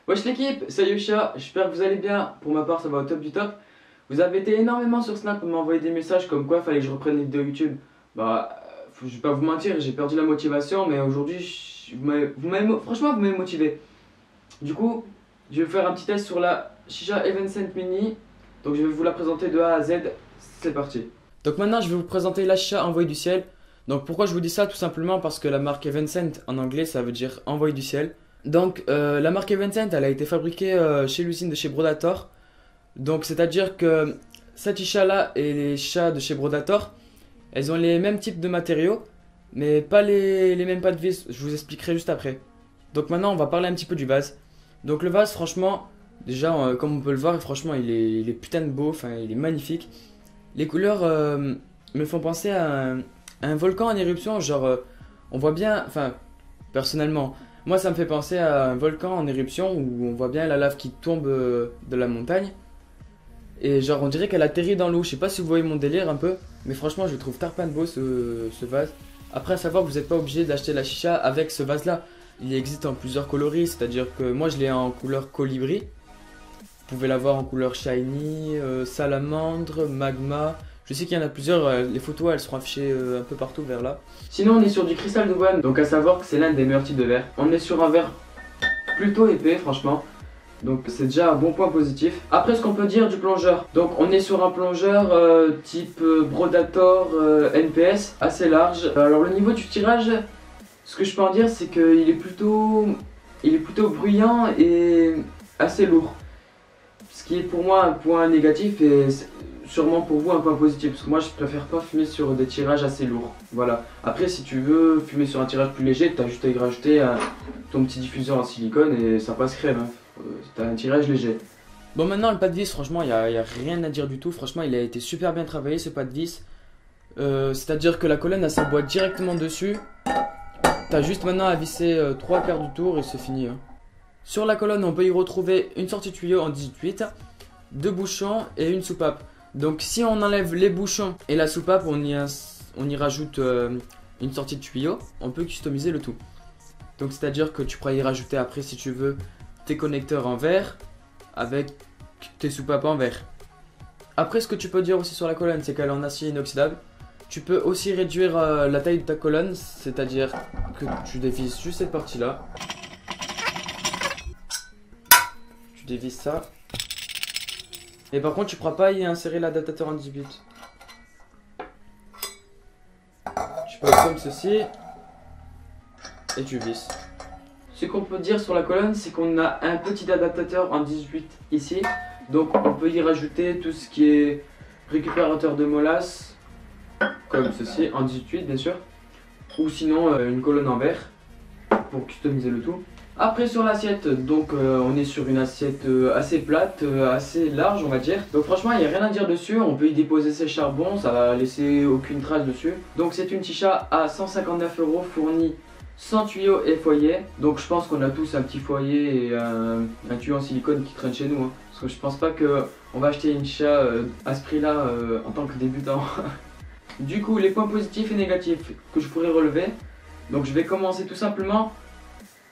Wesh l'équipe, c'est Yosha, j'espère que vous allez bien. Pour ma part ça va au top du top. Vous avez été énormément sur Snap pour m'envoyer des messages comme quoi il fallait que je reprenne les vidéos YouTube. Je vais pas vous mentir, j'ai perdu la motivation, mais aujourd'hui franchement vous m'avez motivé. Du coup, je vais vous faire un petit test sur la Shisha Evanescent Mini. Donc je vais vous la présenter de A à Z, c'est parti. Donc maintenant je vais vous présenter la Shisha envoyée du ciel. Donc pourquoi je vous dis ça? Tout simplement parce que la marque Evanescent en anglais ça veut dire envoyé du ciel. Donc la marque Evanescent elle a été fabriquée chez l'usine de chez Brodator. Donc c'est à dire que cette Shisha là et les Shishas de chez Brodator, elles ont les mêmes types de matériaux, mais pas les mêmes pas de vis. Je vous expliquerai juste après. Donc maintenant on va parler un petit peu du vase. Donc le vase franchement, déjà comme on peut le voir, franchement il est putain de beau, enfin il est magnifique. Les couleurs me font penser à un volcan en éruption, genre on voit bien, enfin personnellement, moi ça me fait penser à un volcan en éruption où on voit bien la lave qui tombe de la montagne. Et genre on dirait qu'elle atterrit dans l'eau, je sais pas si vous voyez mon délire un peu, mais franchement je le trouve tarpin de beau ce vase. Après à savoir que vous n'êtes pas obligé d'acheter la Shisha avec ce vase là. Il existe en plusieurs coloris, c'est-à-dire que moi je l'ai en couleur colibri. Vous pouvez l'avoir en couleur shiny, salamandre, magma. Je sais qu'il y en a plusieurs, les photos elles seront affichées un peu partout vers là. Sinon on est sur du cristal de Wuhan, donc à savoir que c'est l'un des meilleurs types de verre. On est sur un verre plutôt épais franchement. Donc c'est déjà un bon point positif. Après ce qu'on peut dire du plongeur. Donc on est sur un plongeur type Brodator NPS assez large. Alors le niveau du tirage, ce que je peux en dire c'est qu'il est plutôt bruyant et assez lourd. Ce qui est pour moi un point négatif et sûrement pour vous un point positif. Parce que moi je préfère pas fumer sur des tirages assez lourds. Voilà. Après si tu veux fumer sur un tirage plus léger, t'as juste à y rajouter ton petit diffuseur en silicone et ça passe crème. Hein. T'as un tirage léger. Bon maintenant le pas de vis franchement il y a rien à dire du tout. Franchement il a été super bien travaillé ce pas de vis. C'est à dire que la colonne elle s'emboîte directement dessus. T'as juste maintenant à visser 3 quarts du tour et c'est fini. Hein. Sur la colonne on peut y retrouver une sortie de tuyau en 18, 2 bouchons et une soupape. Donc si on enlève les bouchons et la soupape on y rajoute une sortie de tuyau, on peut customiser le tout. Donc c'est à dire que tu pourras y rajouter après si tu veux tes connecteurs en verre avec tes soupapes en verre. Après ce que tu peux dire aussi sur la colonne c'est qu'elle est en acier inoxydable. Tu peux aussi réduire la taille de ta colonne, c'est à dire que tu dévisses juste cette partie là. Tu dévisses ça. Et par contre tu ne pourras pas y insérer l'adaptateur en 18. Tu peux comme ceci et tu visses. Ce qu'on peut dire sur la colonne, c'est qu'on a un petit adaptateur en 18 ici. Donc on peut y rajouter tout ce qui est récupérateur de molasses, comme ceci, en 18 bien sûr. Ou sinon une colonne en verre, pour customiser le tout. Après sur l'assiette, donc on est sur une assiette assez plate, assez large on va dire. Donc franchement il n'y a rien à dire dessus, on peut y déposer ses charbons, ça va laisser aucune trace dessus. Donc c'est une Shisha à 159 € fournie sans tuyau et foyer. Donc je pense qu'on a tous un petit foyer et un tuyau en silicone qui traîne chez nous. Hein. Parce que je pense pas qu'on va acheter une Shisha à ce prix là en tant que débutant. Du coup les points positifs et négatifs que je pourrais relever. Donc je vais commencer tout simplement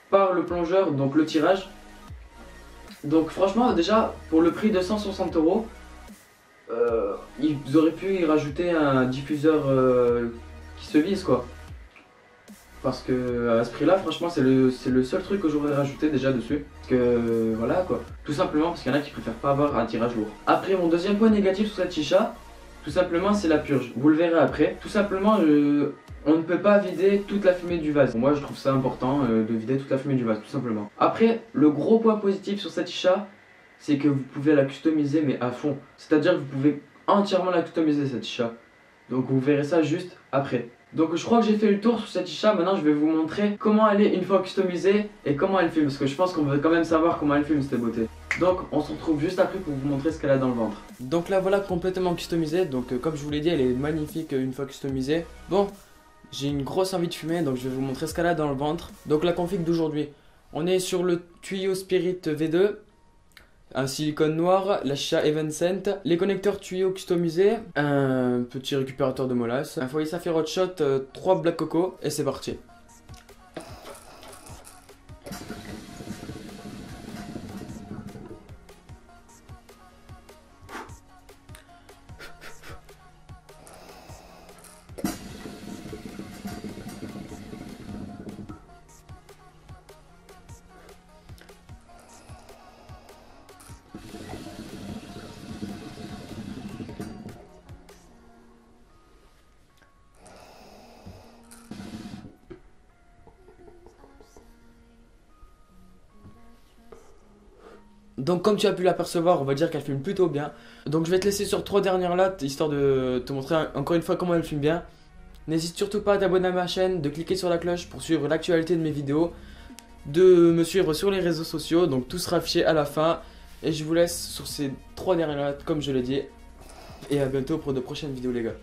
par le plongeur, donc le tirage. Donc franchement déjà pour le prix de 160 €, ils auraient pu y rajouter un diffuseur qui se visse quoi. Parce que à ce prix là franchement c'est le seul truc que j'aurais rajouté déjà dessus. Parce que voilà quoi. Tout simplement parce qu'il y en a qui préfèrent pas avoir un tirage lourd. Après mon deuxième point négatif sur cette Shisha, tout simplement c'est la purge. Vous le verrez après. Tout simplement on ne peut pas vider toute la fumée du vase. Moi je trouve ça important de vider toute la fumée du vase tout simplement. Après le gros point positif sur cette Shisha, c'est que vous pouvez la customiser mais à fond. C'est à dire que vous pouvez entièrement la customiser cette Shisha. Donc vous verrez ça juste après. Donc je crois que j'ai fait le tour sur cette Shisha. Maintenant je vais vous montrer comment elle est une fois customisée et comment elle fume. Parce que je pense qu'on veut quand même savoir comment elle fume cette beauté. Donc on se retrouve juste après pour vous montrer ce qu'elle a dans le ventre. Donc là voilà complètement customisée. Donc comme je vous l'ai dit elle est magnifique une fois customisée. Bon j'ai une grosse envie de fumer donc je vais vous montrer ce qu'elle a dans le ventre. Donc la config d'aujourd'hui. On est sur le tuyau Spirit V2. un silicone noir, la chicha Evanescent, les connecteurs tuyaux customisés, un petit récupérateur de molasse, un foyer saphir hot shot, 3 black coco et c'est parti. Donc comme tu as pu l'apercevoir, on va dire qu'elle filme plutôt bien. Donc je vais te laisser sur 3 dernières lattes, histoire de te montrer encore une fois comment elle filme bien. N'hésite surtout pas à t'abonner à ma chaîne, de cliquer sur la cloche pour suivre l'actualité de mes vidéos, de me suivre sur les réseaux sociaux, donc tout sera affiché à la fin. Et je vous laisse sur ces 3 dernières lattes comme je l'ai dit. Et à bientôt pour de prochaines vidéos les gars.